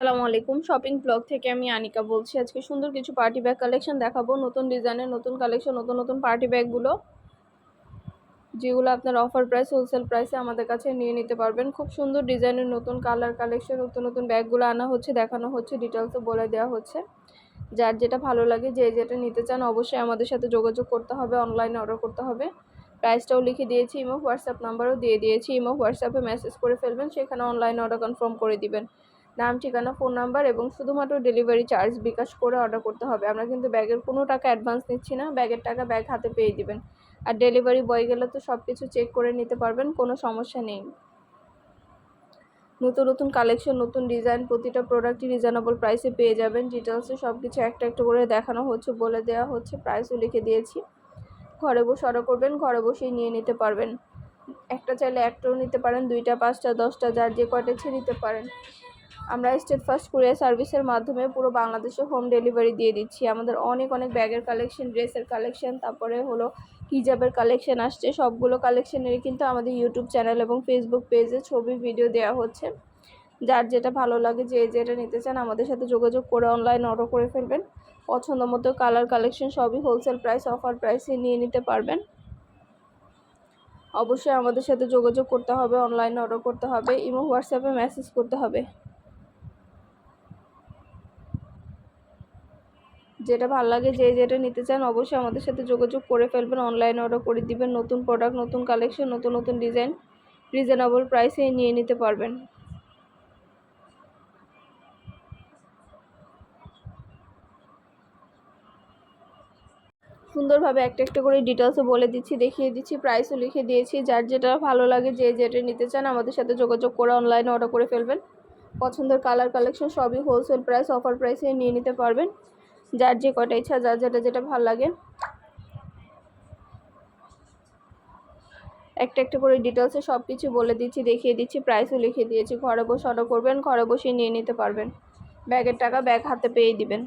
আসসালামু আলাইকুম। Shopping blog থেকে আমি আনিকা বলছি। আজকে সুন্দর কিছু পার্টি ব্যাগ কালেকশন দেখাবো। নতুন ডিজাইনের নতুন কালেকশন, নতুন নতুন পার্টি ব্যাগগুলো, যেগুলো আপনার অফার প্রাইস, হোলসেল প্রাইসে আমাদের কাছে নিয়ে নিতে পারবেন। খুব সুন্দর ডিজাইনের নতুন কালার কালেকশন, নতুন নতুন ব্যাগগুলো আনা হচ্ছে, দেখানো হচ্ছে, ডিটেলসও বলে দেওয়া হচ্ছে। যার যেটা ভালো লাগে, যে যেটা নিতে চান, অবশ্যই আমাদের সাথে যোগাযোগ করতে হবে, অনলাইনে অর্ডার করতে হবে। প্রাইসটাও লিখে দিয়েছি, ইমো হোয়াটসঅ্যাপ নাম্বারও দিয়ে দিয়েছি। ইমো হোয়াটসঅ্যাপে মেসেজ করে ফেলবেন, সেখানে অনলাইনে অর্ডার কনফার্ম করে দিবেন। নাম, ঠিকানা, ফোন নাম্বার এবং শুধুমাত্র ডেলিভারি চার্জ বিকাশ করে অর্ডার করতে হবে। আমরা কিন্তু ব্যাগের কোনো টাকা অ্যাডভান্স নিচ্ছি না, ব্যাগের টাকা ব্যাগ হাতে পেয়ে দিবেন। আর ডেলিভারি বয় গেলে তো সব কিছু চেক করে নিতে পারবেন, কোনো সমস্যা নেই। নতুন নতুন কালেকশন, নতুন ডিজাইন, প্রতিটা প্রোডাক্টই রিজনেবল প্রাইসে পেয়ে যাবেন। ডিটেলসে সব কিছু একটা একটা করে দেখানো হচ্ছে, বলে দেওয়া হচ্ছে, প্রাইসও লিখে দিয়েছি। ঘরে বসে অর্ডার করবেন, ঘরে বসেই নিয়ে নিতে পারবেন। একটা চাইলে একটাও নিতে পারেন, 2টা, 5টা, 10টা, যার যে কয়টা ইচ্ছে নিতে পারেন। আমরা স্টেট ফার্স্ট কুরিয়ার সার্ভিসের মাধ্যমে পুরো বাংলাদেশে হোম ডেলিভারি দিয়ে দিচ্ছি। আমাদের অনেক অনেক ব্যাগের কালেকশন, ড্রেসের কালেকশন, তারপরে হলো হিজাবের কালেকশন আসছে। সবগুলো কালেকশনেরই কিন্তু আমাদের ইউটিউব চ্যানেল এবং ফেসবুক পেজে ছবি, ভিডিও দেওয়া হচ্ছে। যার যেটা ভালো লাগে, যে যেটা নিতে চান, আমাদের সাথে যোগাযোগ করে অনলাইন অর্ডার করে ফেলবেন। পছন্দ মতো কালার কালেকশন সবই হোলসেল প্রাইস, অফার প্রাইসে নিয়ে নিতে পারবেন। অবশ্যই আমাদের সাথে যোগাযোগ করতে হবে, অনলাইনে অর্ডার করতে হবে, ইমো হোয়াটসঅ্যাপে মেসেজ করতে হবে। যেটা ভালো লাগে, যে যেটা নিতে চান, অবশ্যই আমাদের সাথে যোগাযোগ করে ফেলবেন, অনলাইনে অর্ডার করে দিবেন। নতুন প্রোডাক্ট, নতুন কালেকশন, নতুন নতুন ডিজাইন, রিজনেবল প্রাইসে নিয়ে নিতে পারবেন। সুন্দরভাবে একটা একটা করে ডিটেলসও বলে দিচ্ছি, দেখিয়ে দিচ্ছি, প্রাইসও লিখে দিয়েছি। যার যেটা ভালো লাগে, যে যেটা নিতে চান, আমাদের সাথে যোগাযোগ করে অনলাইনে অর্ডার করে ফেলবেন। পছন্দের কালার কালেকশন সবই হোলসেল প্রাইস, অফার প্রাইসে নিয়ে নিতে পারবেন। যার যে কটা ইচ্ছা, যার যেটা যেটা ভালো লাগে, একটা একটা করে ডিটেলসে সব কিছু বলে দিচ্ছি, দেখিয়ে দিচ্ছি, প্রাইসও লিখে দিয়েছি। ঘরে বসে অর্ডার করবেন, ঘরে বসে নিয়ে নিতে পারবেন। ব্যাগের টাকা ব্যাগ হাতে পেয়ে দিবেন।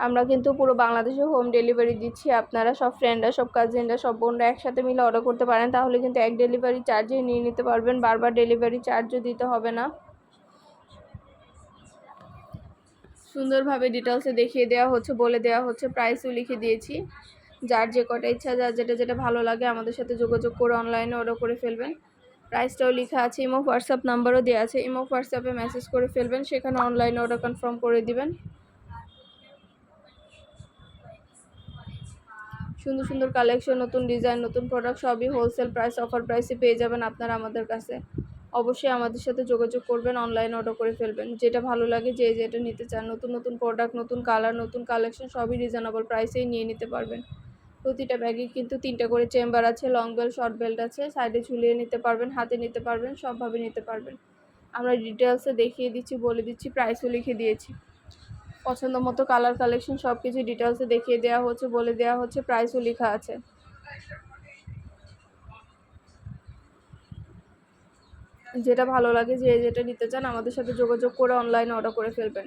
আমরা কিন্তু পুরো বাংলাদেশে হোম ডেলিভারি দিচ্ছি। আপনারা সব ফ্রেন্ডরা, সব কাজিনরা, সব বোনরা একসাথে মিলে অর্ডার করতে পারেন, তাহলে কিন্তু এক ডেলিভারি চার্জে নিয়ে নিতে পারবেন, বারবার ডেলিভারি চার্জও দিতে হবে না। সুন্দরভাবে ডিটেলসে দেখিয়ে দেওয়া হচ্ছে, বলে দেওয়া হচ্ছে, প্রাইসও লিখে দিয়েছি। যার যে কটা ইচ্ছা, যার যেটা যেটা ভালো লাগে, আমাদের সাথে যোগাযোগ করে অনলাইনে অর্ডার করে ফেলবেন। প্রাইসটাও লেখা আছে, ইমো হোয়াটসঅ্যাপ নাম্বারও দেওয়া আছে। ইমো হোয়াটসঅ্যাপে মেসেজ করে ফেলবেন, সেখানে অনলাইনে অর্ডার কনফার্ম করে দিবেন। সুন্দর সুন্দর কালেকশন, নতুন ডিজাইন, নতুন প্রোডাক্ট সবই হোলসেল প্রাইস, অফার প্রাইসে পেয়ে যাবেন আপনারা আমাদের কাছে। অবশ্যই আমাদের সাথে যোগাযোগ করবেন, অনলাইন অর্ডার করে ফেলবেন। যেটা ভালো লাগে, যে যেটা নিতে চান, নতুন নতুন প্রোডাক্ট, নতুন কালার, নতুন কালেকশন সবই রিজনেবল প্রাইসেই নিয়ে নিতে পারবেন। প্রতিটা ব্যাগে কিন্তু 3টা করে চেম্বার আছে, লং বেল্ট, শর্ট বেল্ট আছে, সাইডে ঝুলিয়ে নিতে পারবেন, হাতে নিতে পারবেন, সবভাবে নিতে পারবেন। আমরা ডিটেলসে দেখিয়ে দিচ্ছি, বলে দিচ্ছি, প্রাইসও লিখে দিয়েছি। পছন্দ মতো কালার কালেকশন সব কিছু ডিটেলসে দেখিয়ে দেওয়া হচ্ছে, বলে দেওয়া হচ্ছে, প্রাইসও লেখা আছে। যেটা ভালো লাগে, যে যেটা নিতে চান, আমাদের সাথে যোগাযোগ করে অনলাইনে অর্ডার করে ফেলবেন।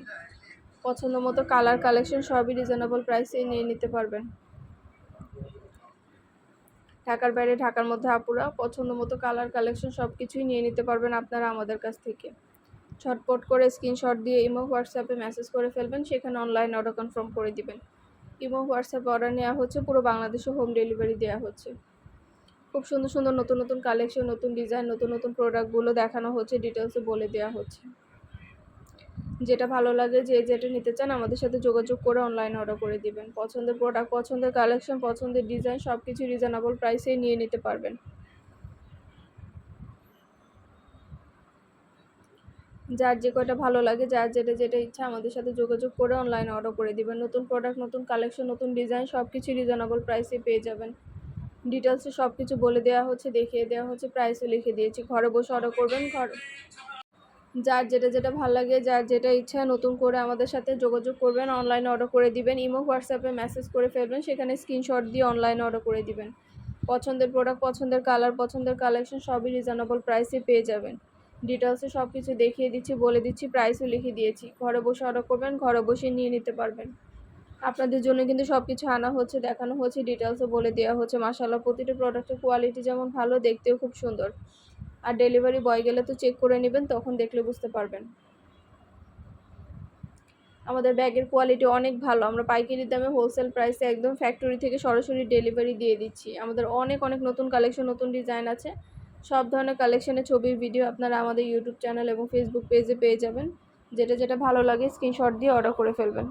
পছন্দ মতো কালার কালেকশন সবই রিজনেবল প্রাইসে নিয়ে নিতে পারবেন। ঢাকার বাইরে, ঢাকার মধ্যে আপুরা পছন্দ মতো কালার কালেকশন সব কিছুই নিয়ে নিতে পারবেন আপনারা আমাদের কাছ থেকে। ঝটপট করে স্ক্রিনশট দিয়ে ইমো হোয়াটসঅ্যাপে মেসেজ করে ফেলবেন, সেখানে অনলাইন অর্ডার কনফার্ম করে দিবেন। ইমো হোয়াটসঅ্যাপে অর্ডার নেওয়া হচ্ছে, পুরো বাংলাদেশে হোম ডেলিভারি দেওয়া হচ্ছে। খুব সুন্দর সুন্দর নতুন নতুন কালেকশন, নতুন ডিজাইন, নতুন নতুন প্রোডাক্টগুলো দেখানো হচ্ছে, ডিটেলসে বলে দেওয়া হচ্ছে। যেটা ভালো লাগে, যে যেটা নিতে চান, আমাদের সাথে যোগাযোগ করে অনলাইনে অর্ডার করে দিবেন। পছন্দের প্রোডাক্ট, পছন্দের কালেকশন, পছন্দের ডিজাইন সব কিছু রিজনেবল প্রাইসেই নিয়ে নিতে পারবেন। যার যে কয়টা ভালো লাগে, যার যেটা যেটা ইচ্ছা, আমাদের সাথে যোগাযোগ করে অনলাইনে অর্ডার করে দিবেন। নতুন প্রোডাক্ট, নতুন কালেকশন, নতুন ডিজাইন সব কিছু রিজনেবল প্রাইসে পেয়ে যাবেন। ডিটেলসে সব কিছু বলে দেওয়া হচ্ছে, দেখিয়ে দেওয়া হচ্ছে, প্রাইসও লিখে দিয়েছি। ঘরে বসে অর্ডার করবেন, যার যেটা যেটা ভালো লাগে, যার যেটা ইচ্ছা, নতুন করে আমাদের সাথে যোগাযোগ করবেন, অনলাইনে অর্ডার করে দিবেন। ইমো হোয়াটসঅ্যাপে মেসেজ করে ফেলবেন, সেখানে স্ক্রিনশট দিয়ে অনলাইনে অর্ডার করে দিবেন। পছন্দের প্রোডাক্ট, পছন্দের কালার, পছন্দের কালেকশন সবই রিজনেবল প্রাইসে পেয়ে যাবেন। ডিটেলসে সব কিছু দেখিয়ে দিচ্ছি, বলে দিচ্ছি, প্রাইসও লিখে দিয়েছি। ঘরে বসে অর্ডার করবেন, ঘরে বসে নিয়ে নিতে পারবেন। আপনাদের জন্য কিন্তু সব কিছু আনা হচ্ছে, দেখানো হচ্ছে, ডিটেলসও বলে দেওয়া হচ্ছে। মাশাআল্লাহ, প্রতিটা প্রোডাক্টের কোয়ালিটি যেমন ভালো, দেখতেও খুব সুন্দর। আর ডেলিভারি বয় গেলে তো চেক করে নেবেন, তখন দেখলে বুঝতে পারবেন। আমাদের ব্যাগের কোয়ালিটি অনেক ভালো, আমরা পাইকারি দামে হোলসেল প্রাইসে একদম ফ্যাক্টরি থেকে সরাসরি ডেলিভারি দিয়ে দিচ্ছি। আমাদের অনেক অনেক নতুন কালেকশন, নতুন ডিজাইন আছে। সব ধরনের কালেকশনের ছবির ভিডিও আপনারা আমাদের ইউটিউব চ্যানেল এবং ফেসবুক পেজে পেয়ে যাবেন। যেটা যেটা ভালো লাগে স্ক্রিনশট দিয়ে অর্ডার করে ফেলবেন।